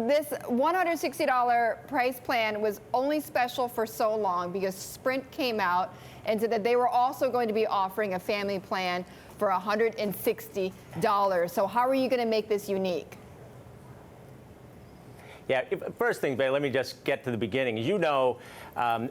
this $160 price plan was only special for so long because Sprint came out and said that they were also going to be offering a family plan for $160. So how are you going to make this unique? Yeah, first thing, Betty, let me just get to the beginning. As you know,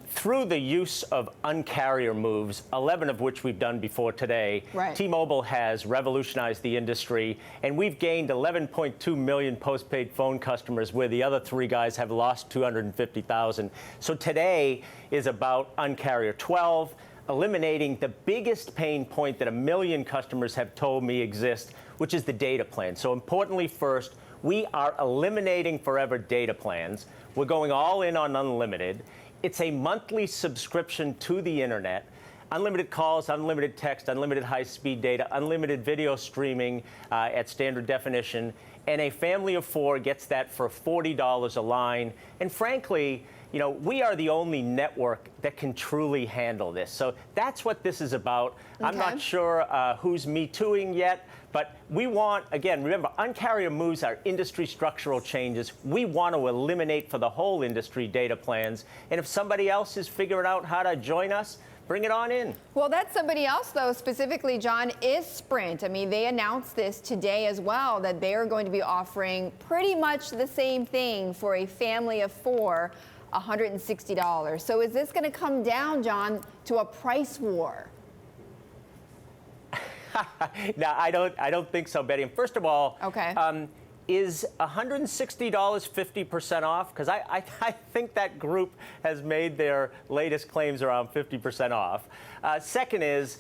through the use of uncarrier moves, 11 of which we've done before today, right. T-Mobile has revolutionized the industry, and we've gained 11.2 million postpaid phone customers, where the other three guys have lost 250,000. So today is about uncarrier 12, eliminating the biggest pain point that 1 million customers have told me exists, which is the data plan. So importantly, first, we are eliminating forever data plans. We're going all in on unlimited. It's a monthly subscription to the internet. Unlimited calls, unlimited text, unlimited high-speed data, unlimited video streaming at standard definition. And a family of four gets that for $40 a line. And frankly, you know, we are the only network that can truly handle this. So that's what this is about. Okay. I'm not sure who's Me Tooing yet, but we want, again, remember, uncarrier moves are industry structural changes. We want to eliminate for the whole industry data plans. And if somebody else is figuring out how to join us, bring it on in. Well, that somebody else, though, specifically, John, is Sprint. I mean, they announced this today as well, that they are going to be offering pretty much the same thing for a family of four, $160. So is this going to come down, John, to a price war? No, I don't think so, Betty. And first of all, okay. Is $160 50% off? Because I think that group has made their latest claims around 50% off. Second is,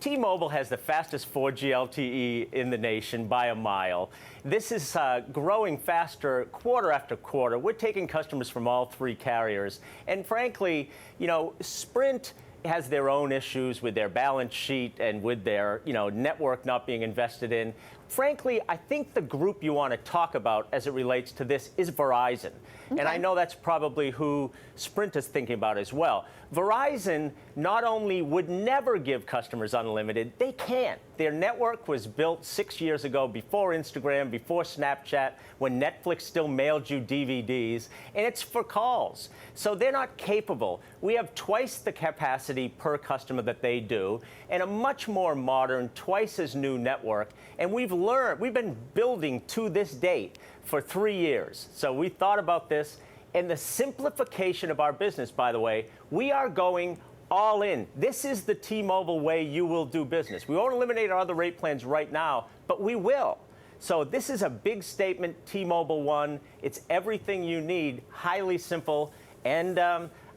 T-Mobile has the fastest 4G LTE in the nation by a mile. This is growing faster quarter after quarter. We're taking customers from all three carriers. And frankly, you know, Sprint has their own issues with their balance sheet and with their, you know, network not being invested in. Frankly, I think the group you want to talk about as it relates to this is Verizon. Okay. And I know that's probably who Sprint is thinking about as well. Verizon not only would never give customers unlimited, they can't. Their network was built 6 years ago, before Instagram, before Snapchat, when Netflix still mailed you DVDs, and it's for calls. So they're not capable. We have twice the capacity per customer that they do, and a much more modern, twice as new network. And we've been building to this date for 3 years. So we thought about this, and the simplification of our business, by the way, we are going all in. This is the T-Mobile way you will do business. We won't eliminate our other rate plans right now, but we will. So this is a big statement, T-Mobile One. It's everything you need, highly simple. And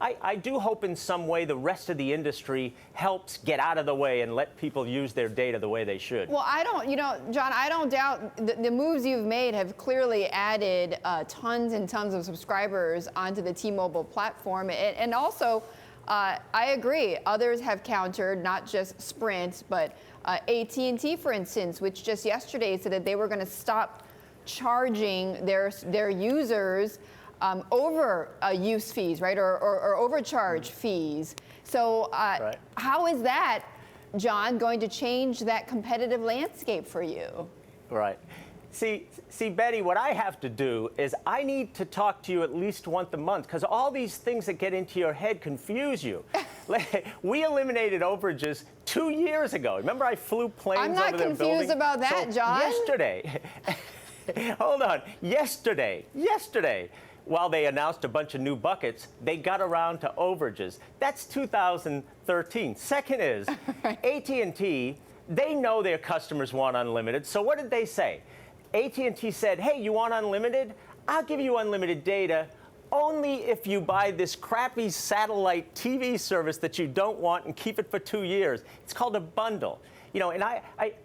I do hope in some way the rest of the industry helps get out of the way and let people use their data the way they should. Well, John, I don't doubt the moves you've made have clearly added tons and tons of subscribers onto the T-Mobile platform. And also, I agree, others have countered, not just Sprint, but AT&T, for instance, which just yesterday said that they were going to stop charging their users over use fees, right, or overcharge fees. So right. How is that, John, going to change that competitive landscape for you? Right. See, Betty, what I have to do is I need to talk to you at least once a month, because all these things that get into your head confuse you. We eliminated overages 2 years ago. Remember, I flew planes over their building? I'm not confused about that, so John. Yesterday, hold on, yesterday, while they announced a bunch of new buckets, they got around to overages. That's 2013. Second is, right. AT&T, they know their customers want unlimited, so what did they say? AT&T said, hey, you want unlimited? I'll give you unlimited data only if you buy this crappy satellite TV service that you don't want and keep it for 2 years. It's called a bundle. You know, and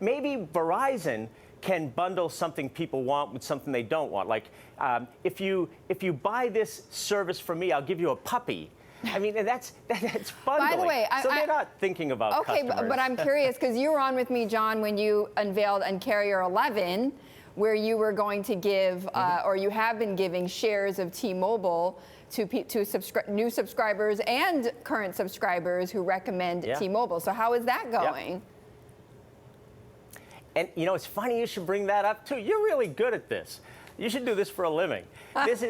maybe Verizon can bundle something people want with something they don't want. Like, if you buy this service from me, I'll give you a puppy. I mean, that's bundling. By the way, so they're not thinking about customers. Okay, but I'm curious, because you were on with me, John, when you unveiled Un-carrier 11, where you were going to give, or you have been giving shares of T-Mobile to new subscribers and current subscribers who recommend T-Mobile. So how is that going? Yep. And, you know, it's funny you should bring that up, too. You're really good at this. You should do this for a living. This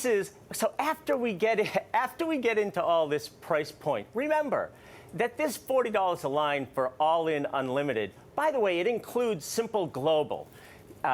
is so after we get into all this price point, remember that this $40 a line for all-in unlimited, by the way, it includes simple global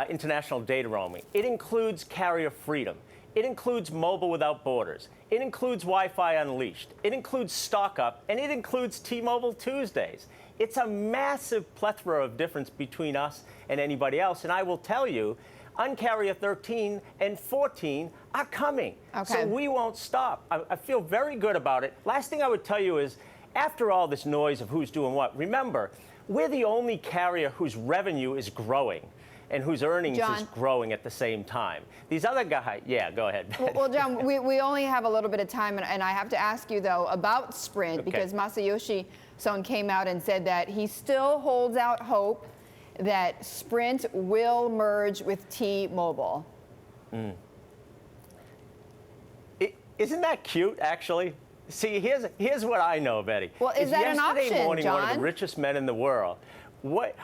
international data roaming. It includes carrier freedom. It includes mobile without borders. It includes Wi-Fi unleashed. It includes stock up, and it includes T-Mobile Tuesdays. It's a massive plethora of difference between us and anybody else. And I will tell you, Uncarrier 13 and 14 are coming. Okay. So we won't stop. I feel very good about it. Last thing I would tell you is, after all this noise of who's doing what, remember, we're the only carrier whose revenue is growing and whose earnings is growing at the same time. These other guys, yeah, go ahead. Well, John, we only have a little bit of time, and I have to ask you, though, about Sprint, because Masayoshi Son came out and said that he still holds out hope that Sprint will merge with T-Mobile. Isn't that cute, actually? See, here's what I know, Betty. Well, is that an option, yesterday morning, John? one of the richest men in the world, what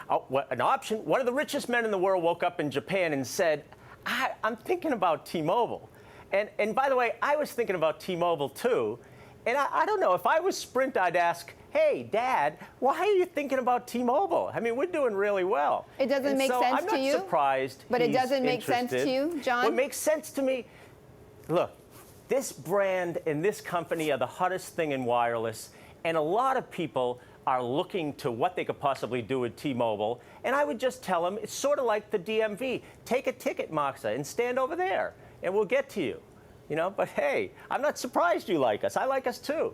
an option? One of the richest men in the world woke up in Japan and said, I'm thinking about T-Mobile. And by the way, I was thinking about T-Mobile too. And I don't know, if I was Sprint, I'd ask, hey, Dad, why are you thinking about T-Mobile? I mean, we're doing really well. It doesn't make sense to you? I'm not surprised. But it doesn't make sense to you, John? What makes sense to me, look, this brand and this company are the hottest thing in wireless, and a lot of people are looking to what they could possibly do with T-Mobile. And I would just tell them, it's sort of like the DMV. Take a ticket, Moxa, and stand over there, and we'll get to you. You know, but hey, I'm not surprised you like us. I like us too.